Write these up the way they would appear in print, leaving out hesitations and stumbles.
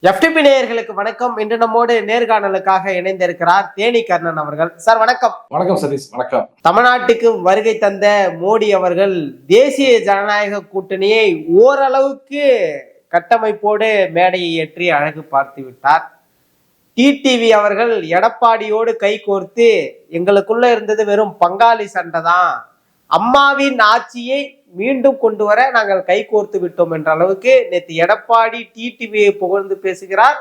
FTP நேயர்களுக்கு வணக்கம். இன்று நம்மோடு நேர்காணலுக்காக இணைந்திருக்கிறார் தேனி கர்ணன் அவர்கள். சார் வணக்கம். வணக்கம் சதீஷ். வணக்கம். தமிழ்நாட்டுக்கு வருகை தந்த மோடி அவர்கள் தேசிய ஜனநாயக கூட்டணியை ஓரளவுக்கு கட்டமைப்போடு மேடையை ஏற்றி அழகு பார்த்து விட்டார். டிடிவி அவர்கள் எடப்பாடியோடு கை கோர்த்து எங்களுக்குள்ள இருந்தது வெறும் பங்காளி சண்டை தான், அம்மாவின் ஆட்சியை மீண்டும் கொண்டு வர நாங்கள் கை கோர்த்து விட்டோம் என்ற அளவுக்கு நேற்று எடப்பாடி டிடிவியை புகழ்ந்து பேசுகிறார்.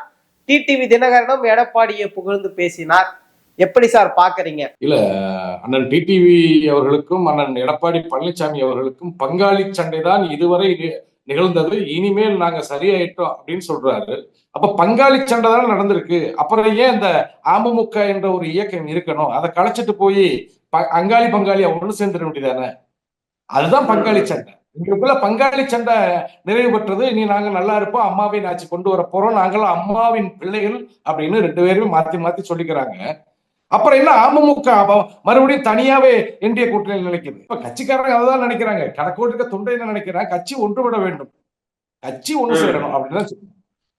டிடிவி தினகரனும் எடப்பாடியை புகழ்ந்து பேசினார். எப்படி சார் பாக்குறீங்க? இல்ல, அண்ணன் டிடிவி அவர்களுக்கும் அண்ணன் எடப்பாடி பழனிசாமி அவர்களுக்கும் பங்காளி சண்டை தான் இதுவரை நிகழ்ந்தது, இனிமேல் நாங்க சரியாயிட்டோம் அப்படின்னு சொல்றாரு. அப்ப பங்காளி சண்டை தானே நடந்திருக்கு. அப்புறம் ஏன் இந்த அமமுக என்ற ஒரு இயக்கம் இருக்கணும்? அதை களைச்சிட்டு போய் அங்காளி பங்காளியா ஒண்ணு சேர்ந்துட வேண்டியதானே? அதுதான் பங்காளி சண்டை. இங்களுக்குள்ள பங்காளி சண்டை நிறைவு பெற்றது. இனி நாங்க நல்லா இருப்போம், அம்மாவின் ஆட்சி கொண்டு வர போறோம், நாங்களும் அம்மாவின் பிள்ளைகள் அப்படின்னு ரெண்டு பேருமே மாத்தி மாத்தி சொல்லிக்கிறாங்க. அப்புறம் என்ன, அமமுக மறுபடியும் தனியாவே இந்திய கூட்டணியில் நினைக்குது. இப்ப கட்சிக்காரங்க அதான் நினைக்கிறாங்க, கடற்கோட்டுக்க தொண்டை என்ன நினைக்கிறாங்க, கட்சி ஒன்றுபட வேண்டும், கட்சி ஒன்று சேரணும் அப்படின்னு.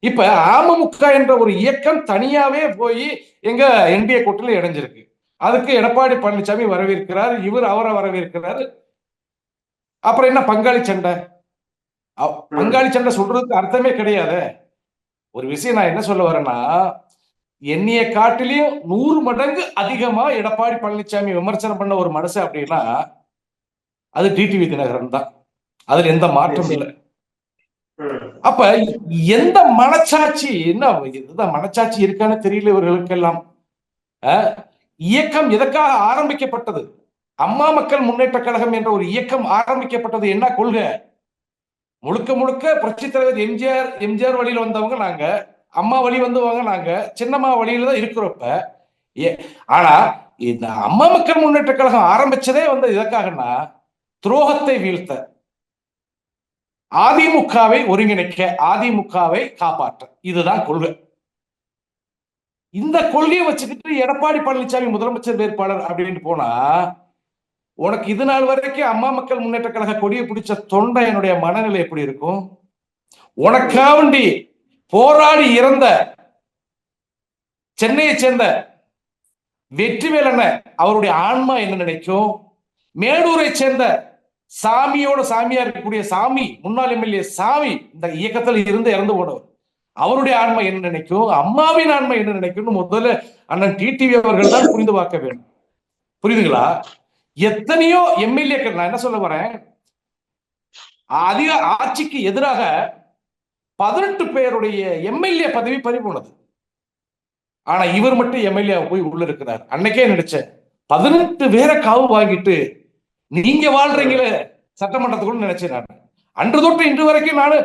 இப்ப அமமுக என்ற ஒரு இயக்கம் தனியாவே போய் எங்க என்டிஏ கூட்டணியில் இணைஞ்சிருக்கு. அதுக்கு எடப்பாடி பழனிசாமி வரவேற்கிறார், இவர் அவரை வரவேற்கிறாரு. அப்புறம் என்ன பங்காளி சண்டை? பங்காளி சண்டை சொல்றதுக்கு அர்த்தமே கிடையாது. ஒரு விஷயம் நான் என்ன சொல்ல வரேன்னா, என்னைய காட்டிலையும் 100 மடங்கு அதிகமா எடப்பாடி பழனிசாமி விமர்சனம் பண்ண ஒரு மனுஷன் அப்படின்னா அது டிடிவி தினகரன் தான். அதுல எந்த மாற்றம் இல்லை. அப்ப எந்த மனச்சாட்சி, என்ன எந்த மனச்சாட்சி இருக்கான்னு தெரியல இவர்களுக்கெல்லாம். இயக்கம் எதற்காக ஆரம்பிக்கப்பட்டது? அம்மா மக்கள் முன்னேற்ற கழகம் என்ற ஒரு இயக்கம் ஆரம்பிக்கப்பட்டது. என்ன கொள்கை? முழுக்க முழுக்க புரட்சி தலைவர் எம்ஜிஆர் வழியில் வந்தவங்க நாங்க, அம்மா வழி வந்தவங்க நாங்க, சின்னம்மா வழியில தான் இருக்கிறப்ப. ஆனா இந்த அம்மா மக்கள் முன்னேற்ற கழகம் ஆரம்பிச்சதே வந்து எதற்காகனா, துரோகத்தை வீழ்த்த, அதிமுகவை ஒருங்கிணைக்க, அதிமுகவை காப்பாற்ற. இதுதான் கொள்கை. இந்த கொள்கையை வச்சுக்கிட்டு எடப்பாடி பழனிசாமி முதலமைச்சர் வேட்பாளர் அப்படின்னு போனா, உனக்கு இது நாள் வரைக்கும் அம்மா மக்கள் முன்னேற்ற கழக கொடியை பிடிச்ச தொண்டை என்னுடைய மனநிலை எப்படி இருக்கும்? உனக்காண்டி போராடி இறந்த சென்னையை சேர்ந்த வெற்றிவேல் அண்ணன் அவருடைய ஆன்மா என்ன நினைக்கும்? மேடூரை சேர்ந்த சாமியோட சாமியா இருக்கக்கூடிய சாமி, முன்னாள் எம்எல்ஏ சாமி, இந்த இயக்கத்தில் இருந்து இறந்து போனவர், அவருடைய ஆன்மா என்ன நினைக்கும்? அம்மாவின் ஆன்மா என்ன நினைக்கும்? முதல்ல அண்ணன் டிடிவி அவர்கள் தான் புரிந்து பார்க்க வேண்டும். புரியுதுங்களா? எத்தனையோ எம்எல்ஏக்கள், நான் என்ன சொல்ல வரேன், அதிக ஆட்சிக்கு எதிராக 18 பேருடைய எம்எல்ஏ பதவி பறி போனது. ஆனா இவர் மட்டும் எம்எல்ஏ போய் உள்ள இருக்கிறார். அன்னைக்கே நினைச்சேன், 18 பேரை காவு வாங்கிட்டு நீங்க வாழ்றீங்களே சட்டமன்றத்துக்குள்ள நினைச்சேன் நான். அன்று தொட்டு இன்று வரைக்கும் நான்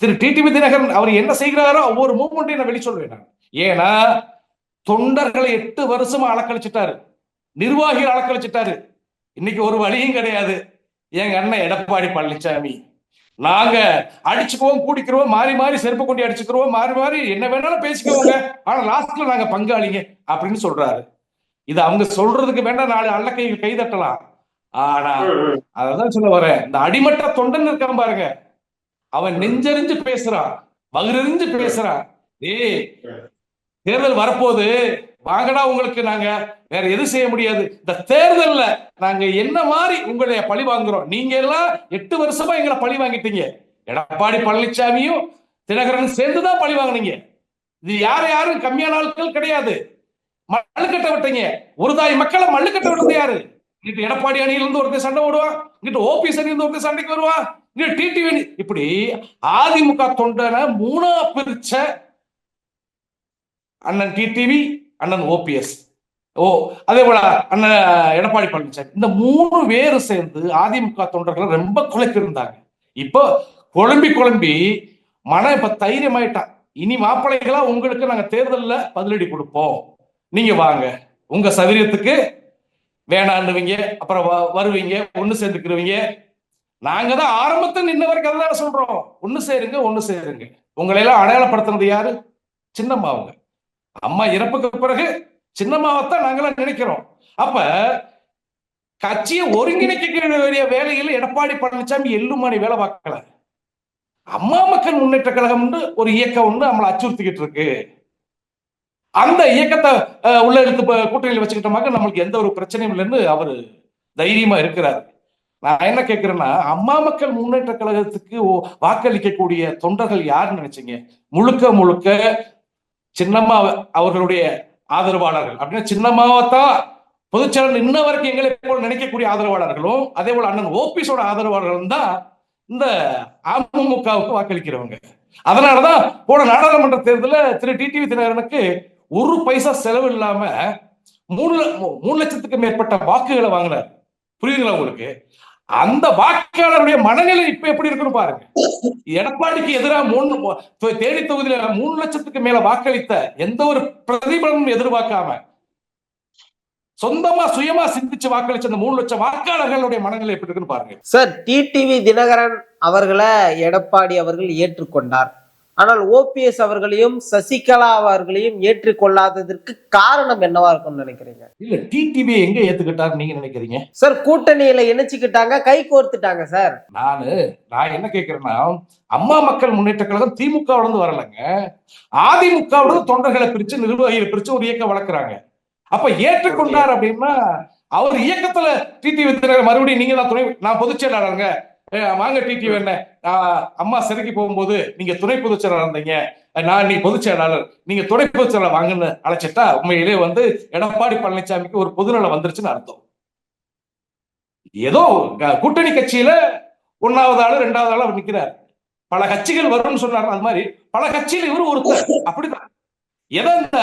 திரு டிடிவி தினகரன் அவர் என்ன செய்கிறாரோ ஒவ்வொரு மூவ்மெண்ட்டையும் நான் வெளி சொல்வேன் நான். ஏன்னா தொண்டர்களை 8 வருஷமா அலக்கழிச்சிட்டாரு, நிர்வாகிகள் அலக்கழிச்சிட்டாரு. இன்னைக்கு ஒரு வழியும் கிடையாது. எங்க அண்ணன் எடப்பாடி பழனிசாமி, நாங்க அடிச்சுக்குவோம், கூடிக்கிறோம், மாறி மாறி செருப்பு கொண்டு அடிச்சுக்கிறோம், மாறி மாறி என்ன வேணாலும் பேசிக்குவோங்க, ஆனா லாஸ்ட்ல நாங்க பங்காளிங்க அப்படின்னு சொல்றாரு. இது அவங்க சொல்றதுக்கு வேண்டாம், 4 அல்லக்கையில் கை தட்டலாம். ஆனா அதான் சொல்ல வரேன், இந்த அடிமட்ட தொண்டன் இருக்கான் பாருங்க, அவன் நெஞ்சறிஞ்சு பேசுறான், வகுறறிஞ்சு பேசுறான். தேர்தல் வரப்போது, வாங்கடா உங்களுக்கு நாங்க வேற எது செய்ய முடியாது, இந்த தேர்தல்ல நாங்க என்ன மாதிரி உங்களை பழி வாங்குறோம். நீங்க எல்லாம் 8 வருஷமா எங்களை பழி வாங்கிட்டீங்க. எடப்பாடி பழனிசாமியும் தினகரன் சேர்ந்துதான் பழி வாங்கினீங்க. இது யாரும் கம்மியான ஆட்கள் கிடையாது. மல்லுக்கட்ட விட்டீங்க. ஒரு தாய் மக்களை மல்லுக்கட்ட விட்டது யாரு? இங்கிட்டு எடப்பாடி அணியில இருந்து ஒருத்தர் சண்டை ஓடுவான், இங்கிட்டு ஓபிஎஸ் அணியில இருந்து ஒருத்தர் சண்டைக்கு வருவான், இங்கிட்டு டிடிவி. இப்படி அதிமுக தொண்டனை 3ஆ பிரிச்ச அண்ணன் டிடிவி, அண்ணன் ஓபிஎஸ், அதே போல அண்ணன் எடப்பாடி பழனிசாமி, இந்த 3 பேரும் சேர்ந்து அதிமுக தொண்டர்கள் ரொம்ப குலைக்கு இருந்தாங்க. இப்போ குழம்பி மன இப்ப தைரியமாயிட்டான். இனி மாப்பிள்ளைகளா உங்களுக்கு நாங்க தேர்தலில் பதிலடி கொடுப்போம், நீங்க வாங்க, உங்க சௌகரியத்துக்கு வேணாண்டுவீங்க, அப்புறம் வருவீங்க, ஒண்ணு சேர்ந்துக்கிருவீங்க. நாங்க தான் ஆரம்பத்தில் நின்ன வரைக்கும் அதான் சொல்றோம், ஒண்ணு சேருங்க. உங்களை எல்லாம் அடையாளப்படுத்தினது யாரு? சின்னம்மாவுங்க. அம்மா இறப்புக்கு பிறகு சின்னம்மாவைத்தான் நாங்களாம் நினைக்கிறோம். அப்ப கட்சியை ஒருங்கிணைக்க வேண்டிய வேலையில் எடப்பாடி பழனிசாமி எள்ளுமானி வேலை பார்க்கல. அம்மா மக்கள் முன்னேற்ற கழகம் ஒரு இயக்கம் நம்மளை அச்சுறுத்திக்கிட்டு இருக்கு. அந்த இயக்கத்தை உள்ள எடுத்து கூட்டணியில் வச்சுக்கிட்டோமாக்க நம்மளுக்கு எந்த ஒரு பிரச்சனையும் இல்லைன்னு அவரு தைரியமா இருக்கிறார். நான் என்ன கேட்கிறேன்னா, அம்மா மக்கள் முன்னேற்ற கழகத்துக்கு வாக்களிக்கக்கூடிய தொண்டர்கள் யாருன்னு நினைச்சீங்க? முழுக்க முழுக்க சின்னம்மா அவர்களுடைய ஆதரவாளர்கள். அப்படின்னா சின்னம்மாவைத்தான் பொதுச்செயலாளர் இன்ன வரைக்கும் எங்களை போல நினைக்கக்கூடிய ஆதரவாளர்களும், அதே போல அண்ணன் ஓபிஎஸோட ஆதரவாளர்களும் தான் இந்த அமமுகவுக்கு வாக்களிக்கிறவங்க. அதனாலதான் போன நாடாளுமன்ற தேர்தலில் திரு டிடிவி தினகரனுக்கு ஒரு பைசா செலவு இல்லாம 3 லட்சத்துக்கு மேற்பட்ட வாக்குகளை வாங்கினார். புரியுதுங்களா உங்களுக்கு? அந்த வாக்காளருடைய மனநிலை இப்ப எப்படி இருக்குன்னு பாருங்க. எடப்பாடிக்கு எதிராக தேனி தொகுதியில 3 லட்சத்துக்கு மேல வாக்களித்த எந்த ஒரு பிரதிபலனும் எதிர்பார்க்காம சொந்தமா சுயமா சிந்திச்சு வாக்களிச்ச அந்த 3 லட்சம் வாக்காளர்களுடைய மனநிலை எப்படி இருக்குன்னு பாருங்க. சார், டிடிவி தினகரன் அவர்களை எடப்பாடி அவர்கள் ஏற்றுக்கொண்டார். ஆனால் ஓபிஎஸ் அவர்களையும் சசிகலா அவர்களையும் ஏற்றுக்கொள்ளாததற்கு காரணம் என்னவா இருக்கும்னு நினைக்கிறீங்க? இல்ல, டிடிவி எங்க ஏத்துக்கிட்டாரு நீங்க நினைக்கிறீங்க? சார், கூட்டணியில இணைச்சுக்கிட்டாங்க, கை கோர்த்துட்டாங்க சார். நான் என்ன கேட்கிறேன்னா, அம்மா மக்கள் முன்னேற்ற கழகம் திமுகவுல இருந்து வரலங்க, அதிமுகவுல இருந்து தொண்டர்களை பிரிச்சு நிர்வாகிகளை பிரிச்சு ஒரு இயக்கம் வளர்க்குறாங்க. அப்ப ஏற்றுக்கொண்டார் அப்படின்னா அவர் இயக்கத்துல டிடிவி தினகரன் மறுபடியும் நீங்க தான் துணை, நான் பொதுச் செயலாளருங்க, வாங்க டிடிவி என்ன, அம்மா சிறைக்கு போகும்போது நீங்க துணை பொதுச் செயலாளர் இருந்தீங்க, நான் நீ பொதுச் செயலாளர், நீங்க துணை பொதுச் செயலாளர் வாங்கன்னு அழைச்சிட்டா உண்மையிலே எடப்பாடி பழனிசாமிக்கு ஒரு பொதுநலம் வந்துருச்சுன்னு அர்த்தம். ஏதோ கூட்டணி கட்சியில 1வது ஆளு 2வது ஆளு அவர் நிக்கிறார். பல கட்சிகள் வரும்னு சொன்னார். அது மாதிரி பல கட்சியில் இவரு ஒருத்தர். அப்படிதான் ஏதோ இந்த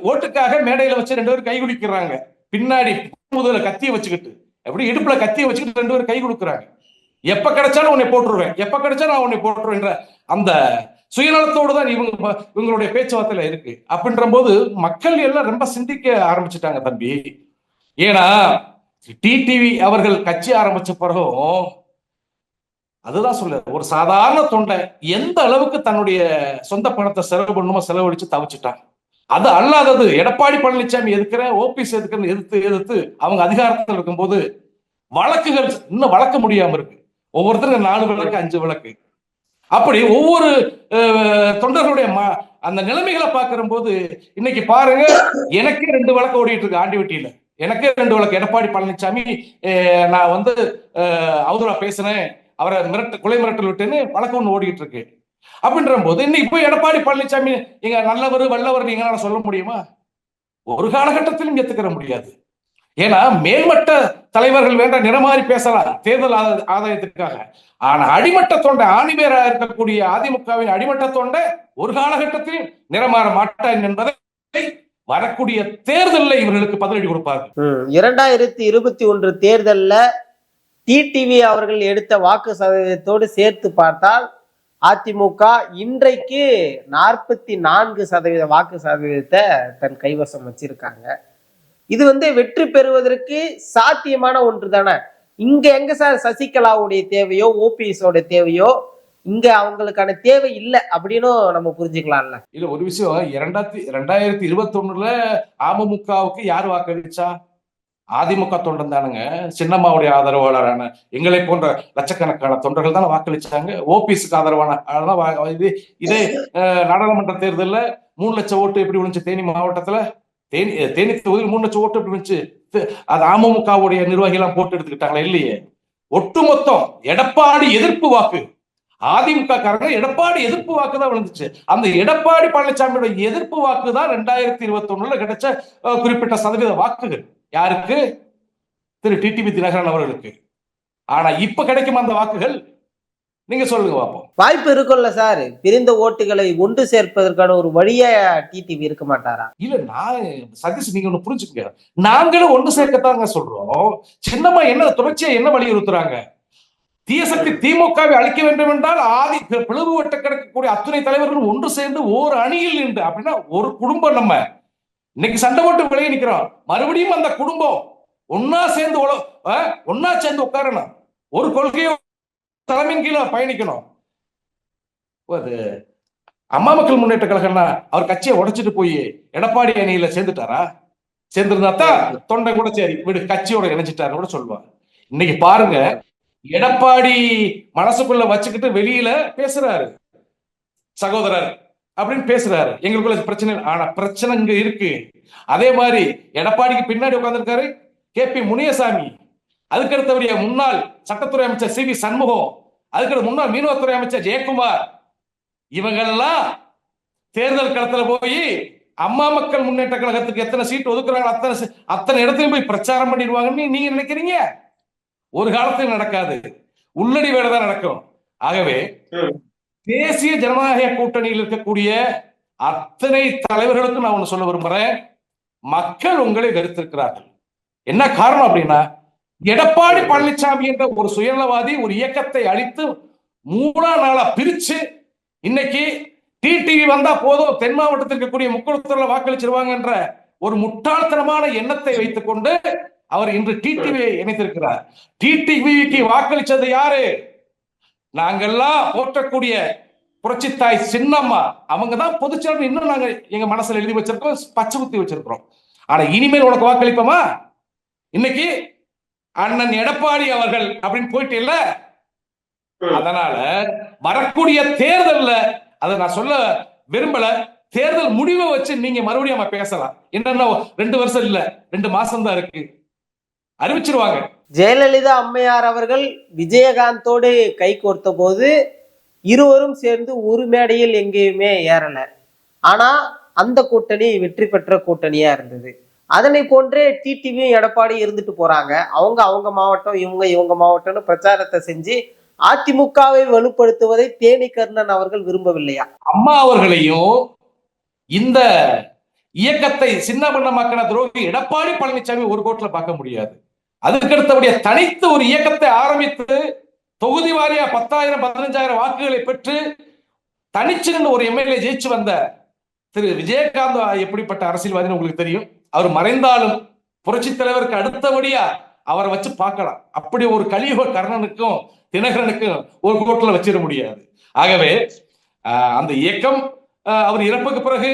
ஓட்டுக்காக மேடையில வச்சு 2 பேரும் கை குடிக்கிறாங்க. பின்னாடி முதல்ல கத்திய வச்சுக்கிட்டு, எப்படி இடுப்புல கத்திய வச்சுக்கிட்டு 2 பேரும் கை கொடுக்குறாங்க. எப்ப கிடைச்சாலும் உன்னை போட்டுருவேன், எப்ப கிடைச்சாலும் நான் உன்னை போட்டுருவேன் அந்த சுயநலத்தோடு தான் இவங்களுடைய பேச்சுவார்த்தையில இருக்கு. அப்படின்ற போது மக்கள் எல்லாம் ரொம்ப சிந்திக்க ஆரம்பிச்சுட்டாங்க தம்பி. ஏன்னா டிடிவி அவர்கள் கட்சி ஆரம்பிச்ச பிறகும் அதுதான் சொல்ல, ஒரு சாதாரண தொண்டை எந்த அளவுக்கு தன்னுடைய சொந்த பணத்தை செலவு பண்ணுமோ செலவழிச்சு தவிச்சுட்டான். அது அல்லாதது எடப்பாடி பழனிசாமி எதுக்குற, ஓபிஎஸ் எதுக்குன்னு எதிர்த்து அவங்க அதிகாரத்தில் இருக்கும்போது வழக்குகள் இன்னும் வளர்க்க முடியாம இருக்கு. ஒவ்வொருத்தருக்கும் 4 வழக்கு 5 வழக்கு. அப்படி ஒவ்வொரு தொண்டர்களுடைய அந்த நிலைமைகளை பார்க்கிற போது இன்னைக்கு பாருங்க, எனக்கே 2 வழக்கு ஓடிட்டு இருக்கு ஆண்டிவட்டியில. எனக்கே 2 வழக்கு. எடப்பாடி பழனிசாமி நான் அவதூறா பேசினேன், அவரை கொலை மிரட்டல் விட்டுன்னு வழக்கு ஒண்ணு ஓடிட்டு இருக்கு. அப்படின்ற போது இன்னைக்கு போய் எடப்பாடி பழனிசாமி எங்க நல்லவர் வல்லவர் நீங்க சொல்ல முடியுமா? ஒரு காலகட்டத்திலும் ஏத்துக்கிற முடியாது. ஏன்னா மேல்மட்ட தலைவர்கள் வேண்டாம், நிறமாறி பேசலாம் தேர்தல் ஆதாயத்திற்காக. ஆனா அடிமட்ட தொண்டை, ஆணிவேரா இருக்கக்கூடிய அதிமுகவின் அடிமட்ட தொண்டை ஒரு காலகட்டத்தில் நிறமாற மாட்டான் என்பதை வரக்கூடிய தேர்தலில் இவர்களுக்கு பதிலடி கொடுப்பார்கள். 2021 தேர்தல்ல டிடிவி அவர்கள் எடுத்த வாக்கு சதவீதத்தோடு சேர்த்து பார்த்தால் அதிமுக இன்றைக்கு 44% வாக்கு சதவீதத்தை தன் கைவசம் வச்சிருக்காங்க. இது வெற்றி பெறுவதற்கு சாத்தியமான ஒன்று தானே. இங்க எங்க சார் சசிகலாவுடைய தேவையோ ஓபிஎஸோட தேவையோ, இங்க அவங்களுக்கான தேவை இல்லை அப்படின்னு நம்ம புரிஞ்சுக்கலாம்ல. இல்ல, ஒரு விஷயம், 2021 அமமுகவுக்கு யார் வாக்களிச்சா? அதிமுக தொண்டன் தானுங்க. சின்னம்மாவுடைய ஆதரவாளரான எங்களை போன்ற லட்சக்கணக்கான தொண்டர்கள் தானே வாக்களிச்சாங்க. ஓபிஎஸ்க்கு ஆதரவான இதே நாடாளுமன்ற தேர்தலில் 3 லட்சம் ஓட்டு எப்படி விழுந்துச்சு தேனி மாவட்டத்துல? தேனி தொகுதியில் 3 லட்சம் ஓட்டு எப்படி விழுந்துச்சு? அது அமமுகவுடைய நிர்வாகிகள் எல்லாம் போட்டு எடுத்துக்கிட்டாங்களா? இல்லையே. ஒட்டுமொத்தம் எடப்பாடி எதிர்ப்பு வாக்கு, அதிமுக காரங்க எடப்பாடி எதிர்ப்பு வாக்கு தான் விழுந்துச்சு. அந்த எடப்பாடி பழனிசாமியோட எதிர்ப்பு வாக்கு தான் 2021 கிடைச்ச குறிப்பிட்ட சதவீத வாக்குகள். யாருக்கு? திரு டிடிவி தினகரன் அவர்களுக்கு. ஆனா இப்ப கிடைக்கும் அந்த வாக்குகள் நீங்க சொல்லுங்க பாப்போம். வாய்ப்பு இருக்கும்ல சார், பிரிந்த ஓட்டுகளை ஒன்று சேர்ப்பதற்கான ஒரு வழிய டிடிவி இருக்க மாட்டாரா? இல்ல, நான் சதீஷ் நீங்க ஒண்ணு புரிஞ்சுக்கங்க, நாங்களும் ஒன்று சேர்க்கத்தாங்க சொல்றோம். சின்னம்மா என்ன தொடர்ச்சியா என்ன வலியுறுத்துறாங்க? தீய சக்தி திமுகவை அழிக்க வேண்டும் என்றால் பிளவுபட்டு கிடக்கக்கூடிய அத்துணை தலைவர்கள் ஒன்று சேர்ந்து ஓர் அணியில் நின்று, அப்படின்னா ஒரு குடும்பம். நம்ம இன்னைக்கு சண்டை போட்டு விலகி நிக்கிறோம், மறுபடியும் அந்த குடும்பம் ஒன்னா சேர்ந்து உட்காரணும், ஒரு கொள்கையோ தலைமையின் கீழே பயணிக்கணும். அம்மா மக்கள் முன்னேற்ற கழகம்னா அவர் கட்சியை உடைச்சிட்டு போய் எடப்பாடி அணியில சேர்ந்துட்டாரா? சேர்ந்திருந்தாத்தான் தொண்டை கூட சரி விடு கட்சியோட இணைஞ்சிட்டாரு கூட சொல்லுவாங்க. இன்னைக்கு பாருங்க, எடப்பாடி மனசுக்குள்ள வச்சுக்கிட்டு வெளியில பேசுறாரு, சகோதரர் அப்படின்னு பேசுறாரு, எங்களுக்குள்ள பிரச்சனை இல்லை. ஆனா பிரச்சனை இங்க இருக்கு. அதே மாதிரி எடப்பாடிக்கு பின்னாடி உட்கார்ந்திருக்காரு KP முனியசாமி, அதுக்கு அடுத்தபடியா முன்னாள் சட்டத்துறை அமைச்சர் CV சண்முகம், அதுக்கு முன்னாள் மீனவத்துறை அமைச்சர் ஜெயக்குமார், இவங்கெல்லாம் தேர்தல் களத்துல போய் அம்மா மக்கள் முன்னேற்ற கழகத்துக்கு எத்தனை சீட் ஒதுக்குறாங்க அத்தனை இடத்துலயும் போய் பிரச்சாரம் பண்ணிடுவாங்கன்னு நீங்க நினைக்கிறீங்க? ஒரு காலத்தில் நடக்காது. உள்ளடி வேலை தான் நடக்கும். ஆகவே தேசிய ஜனநாயக கூட்டணியில் இருக்கக்கூடிய அத்தனை தலைவர்களுக்கும் நான் ஒண்ணு சொல்ல விரும்புறேன். மக்கள் உங்களை வெறுத்திருக்கிறார்கள். என்ன காரணம் அப்படின்னா, எடப்பாடி பழனிசாமி என்ற ஒரு சுயநலவாதி ஒரு இயக்கத்தை அழித்து 3 நாளா பிரிச்சு இன்னைக்கு டிடிவி வந்தா போதும் தென் மாவட்டத்தில் இருக்கக்கூடிய முக்குளத்தூர்ல வாக்களிச்சிருவாங்க என்ற ஒரு முட்டாள்தனமான எண்ணத்தை வைத்துக் கொண்டு அவர் இன்று டிடிவியை இணைத்திருக்கிறார். டிடிவிக்கு வாக்களிச்சது யாரு? நாங்கெல்லாம் போற்றக்கூடிய புரட்சித்தாய் சின்னம்மா, அவங்க தான் பொதுச்செயலாளர். இன்னும் நாங்க எங்க மனசுல எழுதி வச்சிருக்கோம், பச்சை குத்தி வச்சிருக்கிறோம். ஆனா இனிமேல் உனக்கு வாக்களிப்போமா? இன்னைக்கு அண்ணன் எடப்பாடி அவர்கள் அப்படின்னு போயிட்டு இல்ல. அதனால வரக்கூடிய தேர்தல்ல அதை நான் சொல்ல விரும்பல. தேர்தல் முடிவை வச்சு நீங்க மறுபடியும் நம்ம பேசலாம். என்னன்னா 2 வருஷம் இல்ல, 2 மாசம் தான் இருக்கு, அறிவிச்சிருவாங்க. ஜெயலலிதா அம்மையார் அவர்கள் விஜயகாந்தோடு கை கோர்த்த போது இருவரும் சேர்ந்து ஒரு மேடையில் எங்கேயுமே ஏறல. ஆனா அந்த கூட்டணி வெற்றி பெற்ற கூட்டணியா இருந்தது. அதனை போன்றே டிடிவியும் எடப்பாடி இருந்துட்டு போறாங்க. அவங்க மாவட்டம், இவங்க மாவட்டம்னு பிரச்சாரத்தை செஞ்சு அதிமுகவை வலுப்படுத்துவதை தேனி கர்ணன் அவர்கள் விரும்பவில்லையா? அம்மா அவர்களையும் இந்த இயக்கத்தை சின்ன பின்னமாக்கின துரோகி எடப்பாடி பழனிசாமி ஒரு கோட்ல பார்க்க முடியாது. அதுக்கு அடுத்தபடியா தனித்து ஒரு இயக்கத்தை ஆரம்பித்து தொகுதி வாரியா 10,000 15,000 வாக்குகளை பெற்று தனிச்சு நின்று ஒரு எம்எல்ஏ ஜெயிச்சு வந்த திரு விஜயகாந்த் எப்படிப்பட்ட அரசியல்வாதின்னு உங்களுக்கு தெரியும். அவர் மறைந்தாலும் புரட்சி தலைவருக்கு அடுத்தபடியா அவரை வச்சு பார்க்கலாம். அப்படி ஒரு கலியுக கர்ணனுக்கும் தினகரனுக்கும் ஒரு கோட்டில் வச்சிட முடியாது. ஆகவே அந்த இயக்கம் அவர் இறப்புக்கு பிறகு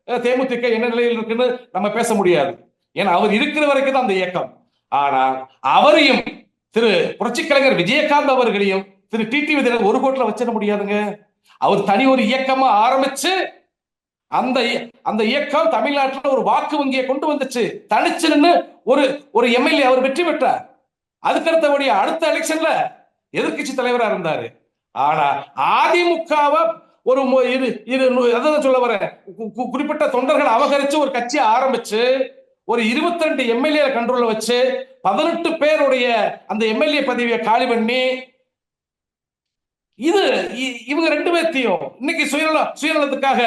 தேமுதிக என்ன நிலையில் இருக்குன்னு நம்ம பேச முடியாது. ஏன்னா அவர் இருக்கிற வரைக்கும் தான் அந்த இயக்கம். ஆனா அவரையும் திரு புரட்சி கலைஞர் விஜயகாந்த் அவர்களையும் திரு டிடிவி தினகரன் ஒரு கோட்டில் வச்சிட முடியாதுங்க. அவர் தனி ஒரு இயக்கமா ஆரம்பிச்சு அந்த இயக்கம் தமிழ்நாட்டில் ஒரு வாக்கு வங்கியை கொண்டு வந்துச்சு. தனிச்சு நின்று ஒரு எம்எல்ஏ அவர் வெற்றி பெற்றார். அதுக்கடுத்தபடியா அடுத்த எலெக்ஷன்ல எதிர்கட்சி தலைவரா இருந்தாரு. ஆனா அதிமுகவை ஒரு சொல்ல வர குறிப்பிட்ட தொண்டர்கள் அபகரிச்சு ஒரு கட்சியை ஆரம்பிச்சு ஒரு 22 எம்எல்ஏ கண்ட்ரோல்ல வச்சு 18 பேருடைய அந்த எம்எல்ஏ பதவியை காலி பண்ணி இவங்க 2 பேர்த்தையும் இன்னைக்கு சுயநலத்துக்காக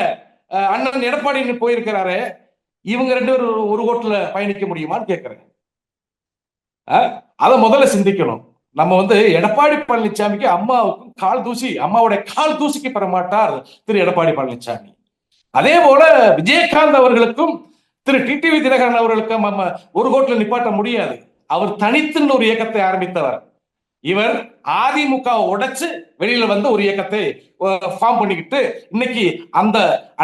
அண்ணன் எடப்பாடி போயிருக்கிறாரு. இவங்க 2 பேரும் ஒரு கோட்டில் பயணிக்க முடியுமான்னு கேட்கிறேன். அதை முதல்ல சிந்திக்கணும். நம்ம எடப்பாடி பழனிசாமிக்கு அம்மாவுக்கும் அம்மாவுடைய கால் தூசிக்கு பெற மாட்டார் திரு எடப்பாடி பழனிசாமி. அதே போல விஜயகாந்த் அவர்களுக்கும் திரு டிடிவி தினகரன் அவர்களுக்கும் நம்ம ஒரு கோட்டில் நிப்பாட்ட முடியாது. அவர் தனித்து ஒரு இயக்கத்தை ஆரம்பித்தவர். இவர் அதிமுக உடைச்சு வெளியில ஒரு இயக்கத்தை ஃபார்ம் பண்ணிக்கிட்டு இன்னைக்கு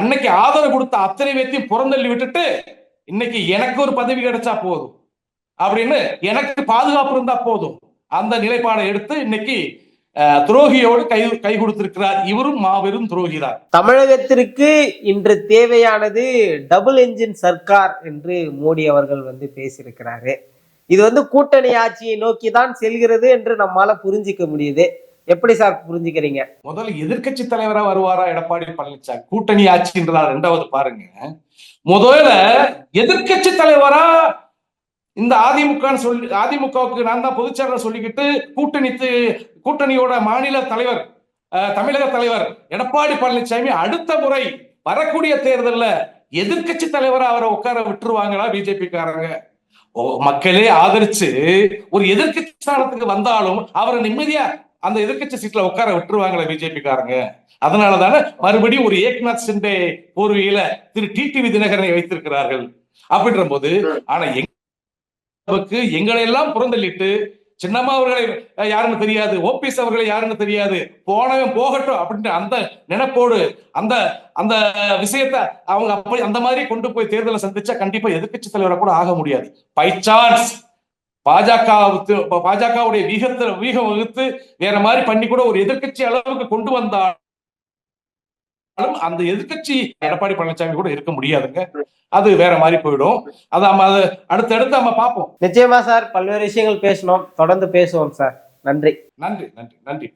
அன்னைக்கு ஆதரவு கொடுத்த அத்தனை பேத்தையும் புறந்தள்ளி விட்டுட்டு இன்னைக்கு எனக்கு ஒரு பதவி கிடைச்சா போதும் அப்படின்னு, எனக்கு பாதுகாப்பு இருந்தா போதும், அந்த நிலைப்பாடை எடுத்து இன்னைக்கு துரோகியோடு கை கொடுத்திருக்கிறார். இவரும் மாபெரும் துரோகிதான். தமிழகத்திற்கு இன்று தேவையானது டபுள் என்ஜின் சர்க்கார் என்று மோடி அவர்கள் பேசியிருக்கிறாரு. இது கூட்டணி ஆட்சியை நோக்கி தான் செல்கிறது என்று நம்மால புரிஞ்சிக்க முடியுது. எப்படி சார் புரிஞ்சுக்கிறீங்க? முதல்ல எதிர்கட்சி தலைவரா வருவாரா எடப்பாடி பழனிசாமி? கூட்டணி ஆட்சின்றதா ரெண்டாவது பாருங்க. முதல்ல எதிர்கட்சி தலைவரா இந்த அதிமுகவுக்கு நான் தான் பொதுச்செயலாளர் சொல்லிக்கிட்டு கூட்டணியோட மாநில தலைவர் தமிழக தலைவர் எடப்பாடி பழனிசாமி அடுத்த முறை வரக்கூடிய தேர்தலில் எதிர்கட்சி தலைவரா அவரை உட்கார விட்டுருவாங்களா பிஜேபி காரங்க? மக்களே ஆதரிச்சு ஒரு எதிர்கட்சி ஸ்தானத்துக்கு வந்தாலும் அவரை நிம்மதியா அந்த எதிர்கட்சி சீட்ல உட்கார விட்டுருவாங்களா பிஜேபி காரங்க? அதனாலதானே மறுபடியும் ஒரு ஏக்நாத் சிண்டே போர்வையில திரு டிடிவி தினகரனை வைத்திருக்கிறார்கள். அப்படின்ற போது ஆனா எங்களை எல்லாம் புறந்தள்ளிட்டு சின்னம்மா அவர்களை யாருன்னு தெரியாது, ஓபிஎஸ் அவர்களை யாருன்னு தெரியாது, போனவன் போகட்டும் அப்படின்ற அந்த நினைப்போடு அந்த விஷயத்தை அவங்க அப்படி அந்த மாதிரி கொண்டு போய் தேர்தலை சந்திச்சா கண்டிப்பா எதிர்கட்சி தலைவரை கூட ஆக முடியாது. பை சான்ஸ் பாஜகவுடைய வீகம் வகுத்து வேற மாதிரி பண்ணி கூட ஒரு எதிர்க்கட்சி அளவுக்கு கொண்டு வந்தாலும் அந்த எதிர்க்கட்சி எடப்பாடி பழனிசாமி கூட இருக்க முடியாதுங்க. அது வேற மாதிரி போயிடும். அது அடுத்தடுத்து நம்ம பார்ப்போம். நிச்சயமா சார், பல்வேறு விஷயங்கள் பேசணும், தொடர்ந்து பேசுவோம் சார். நன்றி. நன்றி.